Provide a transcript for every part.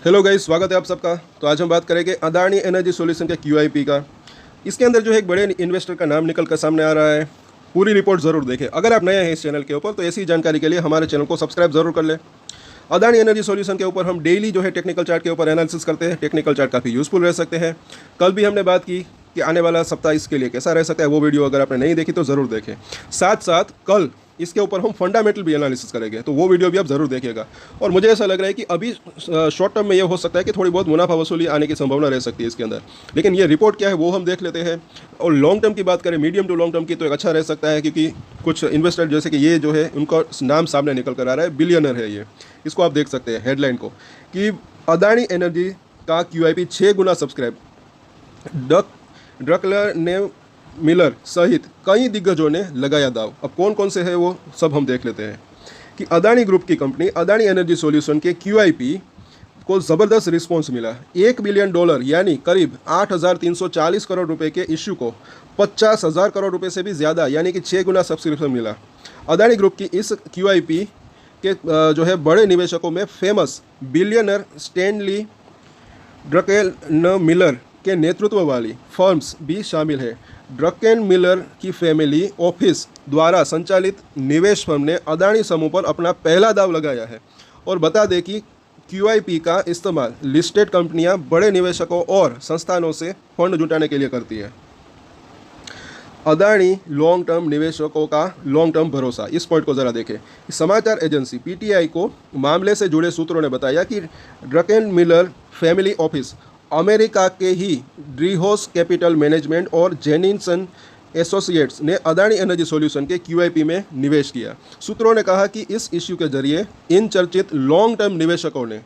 Hello guys, स्वागत है आप सबका। तो आज हम बात करेंगे अदानी एनर्जी सॉल्यूशन के क्यूआईपी का। इसके अंदर जो है एक बड़े इन्वेस्टर का नाम निकल कर सामने आ रहा है। पूरी रिपोर्ट ज़रूर देखें। अगर आप नए हैं इस चैनल के ऊपर तो ऐसी जानकारी के लिए हमारे चैनल को सब्सक्राइब जरूर कर लें। अदानी एनर्जी सॉल्यूशन के ऊपर हम डेली जो है टेक्निकल चार्ट के ऊपर एनालिसिस करते हैं। टेक्निकल चार्ट काफ़ी यूजफुल रह सकते हैं। कल भी हमने बात की कि आने वाला सप्ताह इसके लिए कैसा रह सकता है। वो वीडियो अगर आपने नहीं देखी तो ज़रूर देखें। साथ साथ कल इसके ऊपर हम फंडामेंटल भी एनालिसिस करेंगे, तो वो वीडियो भी आप ज़रूर देखिएगा। और मुझे ऐसा लग रहा है कि अभी शॉर्ट टर्म में ये हो सकता है कि थोड़ी बहुत मुनाफा वसूली आने की संभावना रह सकती है इसके अंदर, लेकिन ये रिपोर्ट क्या है वो हम देख लेते हैं। और लॉन्ग टर्म की बात करें, मीडियम टू लॉन्ग टर्म की, तो एक अच्छा रह सकता है, क्योंकि कुछ इन्वेस्टर जैसे कि ये जो है उनका नाम सामने निकल कर आ रहा है, बिलियनर है ये। इसको आप देख सकते हैं हेडलाइन को कि अदानी एनर्जी का क्यूआईपी 6 गुना सब्सक्राइब। ड्रकलर ने मिलर सहित कई दिग्गजों ने लगाया दाव। अब कौन कौन से है वो सब हम देख लेते हैं कि अदानी ग्रुप की कंपनी अदानी एनर्जी सॉल्यूशन के क्यूआईपी को ज़बरदस्त रिस्पॉन्स मिला। $1 बिलियन यानी करीब 8,340 करोड़ रुपए के इश्यू को 50,000 करोड़ रुपए से भी ज़्यादा यानी कि 6 गुना सब्सक्रिप्शन मिला। अदानी ग्रुप की इस क्यूआईपी के जो है बड़े निवेशकों में फेमस बिलियनर स्टैनली ड्रकेनमिलर के नेतृत्व वाली फर्म्स भी शामिल है। ड्रकेनमिलर की फैमिली ऑफिस द्वारा संचालित निवेश फर्म ने अदानी समूह पर अपना पहला दाव लगाया है। और बता दें कि क्यूआईपी का इस्तेमाल लिस्टेड कंपनियां बड़े निवेशकों और संस्थानों से फंड जुटाने के लिए करती है। अदानी लॉन्ग टर्म निवेशकों का लॉन्ग टर्म भरोसा, इस पॉइंट को ज़रा देखें। समाचार एजेंसी पीटीआई को मामले से जुड़े सूत्रों ने बताया कि ड्रकेनमिलर फैमिली ऑफिस अमेरिका के ही ड्रीहोस कैपिटल मैनेजमेंट और जेनिसन एसोसिएट्स ने अदानी एनर्जी सॉल्यूशन के क्यूआईपी में निवेश किया। सूत्रों ने कहा कि इस इश्यू के जरिए इन चर्चित लॉन्ग टर्म निवेशकों ने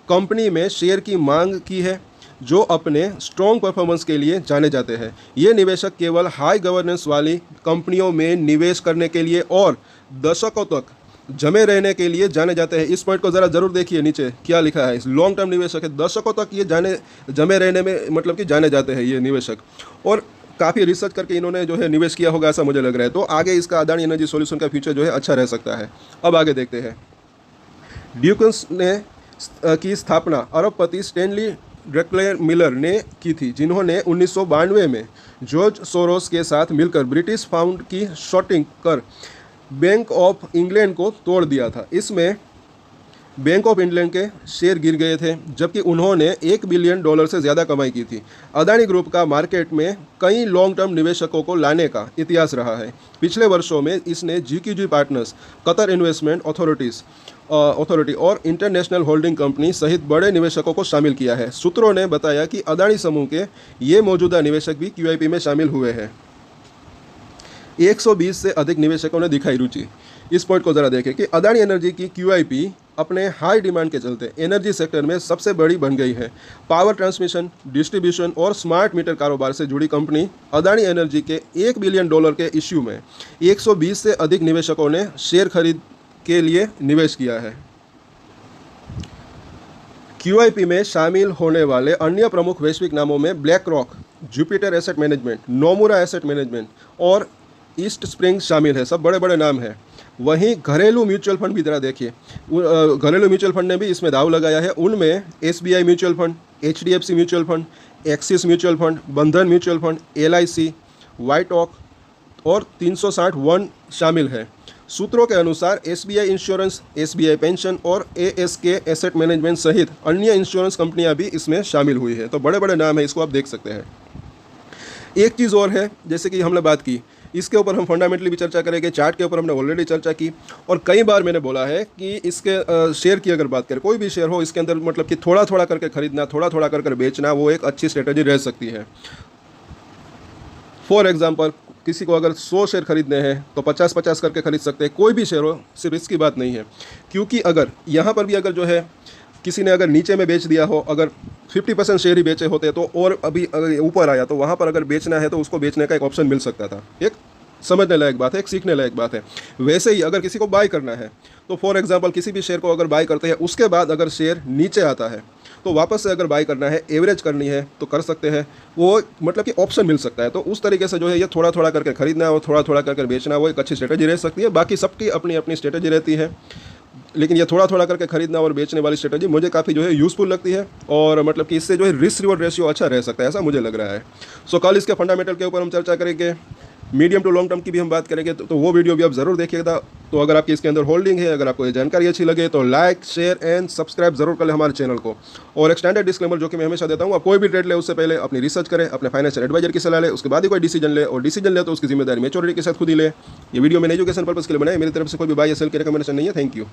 कंपनी में शेयर की मांग की है, जो अपने स्ट्रॉन्ग परफॉर्मेंस के लिए जाने जाते हैं। ये निवेशक केवल हाई गवर्नेंस वाली कंपनियों में निवेश करने के लिए और दशकों तक जमे रहने के लिए जाने जाते हैं। इस पॉइंट को ज़रा ज़रूर देखिए, नीचे क्या लिखा है। लॉन्ग टर्म निवेशक है, दशकों तक ये जमे रहने में मतलब कि जाने जाते हैं ये निवेशक। और काफ़ी रिसर्च करके इन्होंने जो है निवेश किया होगा, ऐसा मुझे लग रहा है। तो आगे इसका अदानी एनर्जी सॉल्यूशन का फ्यूचर जो है अच्छा रह सकता है। अब आगे देखते हैं। ड्यूकन्स ने की स्थापना अरबपति स्टैनली ड्रकेनमिलर ने की थी, जिन्होंने 1992 में जॉर्ज सोरोस के साथ मिलकर ब्रिटिश पाउंड की शॉर्टिंग कर बैंक ऑफ इंग्लैंड को तोड़ दिया था। इसमें बैंक ऑफ इंग्लैंड के शेयर गिर गए थे, जबकि उन्होंने $1 बिलियन से ज़्यादा कमाई की थी। अदानी ग्रुप का मार्केट में कई लॉन्ग टर्म निवेशकों को लाने का इतिहास रहा है। पिछले वर्षों में इसने GQG partners, Qatar investment authority और इंटरनेशनल होल्डिंग कंपनी सहित बड़े निवेशकों को शामिल किया है। सूत्रों ने बताया कि अदानी समूह के ये मौजूदा निवेशक भी क्यूआईपी में शामिल हुए हैं। 120 से अधिक निवेशकों ने दिखाई रुचि। इस पॉइंट को ज़रा देखें कि अदानी एनर्जी की क्यूआईपी अपने हाई डिमांड के चलते एनर्जी सेक्टर में सबसे बड़ी बन गई है। पावर ट्रांसमिशन, डिस्ट्रीब्यूशन और स्मार्ट मीटर कारोबार से जुड़ी कंपनी अदानी एनर्जी के $1 बिलियन के इश्यू में 120 से अधिक निवेशकों ने शेयर खरीद के लिए निवेश किया है। क्यूआईपी में शामिल होने वाले अन्य प्रमुख वैश्विक नामों में black rock, Jupiter asset management, Nomura asset management और ईस्ट स्प्रिंग शामिल है। सब बड़े बड़े नाम हैं। वहीं घरेलू म्यूचुअल फंड भी जरा देखिए। घरेलू म्यूचुअल फंड ने भी इसमें दाव लगाया है। उनमें SBI mutual fund, HDFC mutual fund, axis mutual fund, बंधन म्यूचुअल फंड, एलआईसी, व्हाइट ऑक और 360 शामिल है। सूत्रों के अनुसार एसबीआई इंश्योरेंस, एसबीआई पेंशन और एएसके एसेट मैनेजमेंट सहित अन्य इंश्योरेंस कंपनियां भी इसमें शामिल हुई है। तो बड़े बड़े नाम है, इसको आप देख सकते हैं। एक चीज़ और है, जैसे कि हमने बात की, इसके ऊपर हम फंडामेंटली भी चर्चा करेंगे। चार्ट के ऊपर हमने ऑलरेडी चर्चा की और कई बार मैंने बोला है कि इसके शेयर की अगर बात करें, कोई भी शेयर हो, इसके अंदर मतलब कि थोड़ा थोड़ा करके खरीदना, थोड़ा थोड़ा करके बेचना, वो एक अच्छी स्ट्रेटजी रह सकती है। फॉर एग्जाम्पल, किसी को अगर 100 शेयर खरीदने हैं तो 50-50 करके खरीद सकते हैं। कोई भी शेयर हो, सिर्फ इसकी बात नहीं है, क्योंकि अगर यहाँ पर भी अगर जो है किसी ने अगर नीचे में बेच दिया हो, अगर 50% शेयर ही बेचे होते तो और अभी अगर ऊपर आया तो वहाँ पर अगर बेचना है तो उसको बेचने का एक ऑप्शन मिल सकता था। एक समझने लायक बात है, एक सीखने लायक बात है। वैसे ही अगर किसी को बाय करना है तो फॉर एग्जांपल किसी भी शेयर को अगर बाय करते हैं, उसके बाद अगर शेयर नीचे आता है तो वापस से अगर बाय करना है, एवरेज करनी है तो कर सकते हैं। वो मतलब कि ऑप्शन मिल सकता है। तो उस तरीके से जो है ये थोड़ा थोड़ा करके खरीदना और थोड़ा थोड़ा करके बेचना, वो एक अच्छी स्ट्रेटजी रह सकती है। बाकी सबकी अपनी अपनी स्ट्रेटजी रहती है। लेकिन ये थोड़ा थोड़ा करके खरीदना और बेचने वाली स्ट्रेटजी मुझे काफ़ी जो है यूज़फुल लगती है, और मतलब कि इससे जो है रिस्क रिवॉर्ड रेशियो अच्छा रह सकता है, ऐसा मुझे लग रहा है। सो कल इसके फंडामेंटल के ऊपर हम चर्चा करेंगे, मीडियम टू लॉन्ग टर्म की भी हम बात करेंगे, तो वो वीडियो भी आप ज़रूर देखिएगा। तो अगर आपकी इसके अंदर होल्डिंग है, अगर आपको ये जानकारी अच्छी लगे तो लाइक शेयर एंड सब्सक्राइब जरूर कर लें हमारे चैनल को। और एक स्टैंडर्ड डिस्क्लेमर जो कि मैं हमेशा देता हूँ, आप कोई भी ट्रेड ले उससे पहले अपनी रिसर्च करें, अपने फाइनेंशियल एडवाइजर की सलाह ले, उसके बाद ही कोई डिसीजन ले, और डिसीजन ले तो उसकी जिम्मेदारी मैच्योरिटी के साथ खुद ही ले। ये वीडियो मैंने एजुकेशन पर्पस के लिए बनाई, मेरी तरफ से कोई भी बाय या सेल की रिकमेंडेशन नहीं है। Thank you.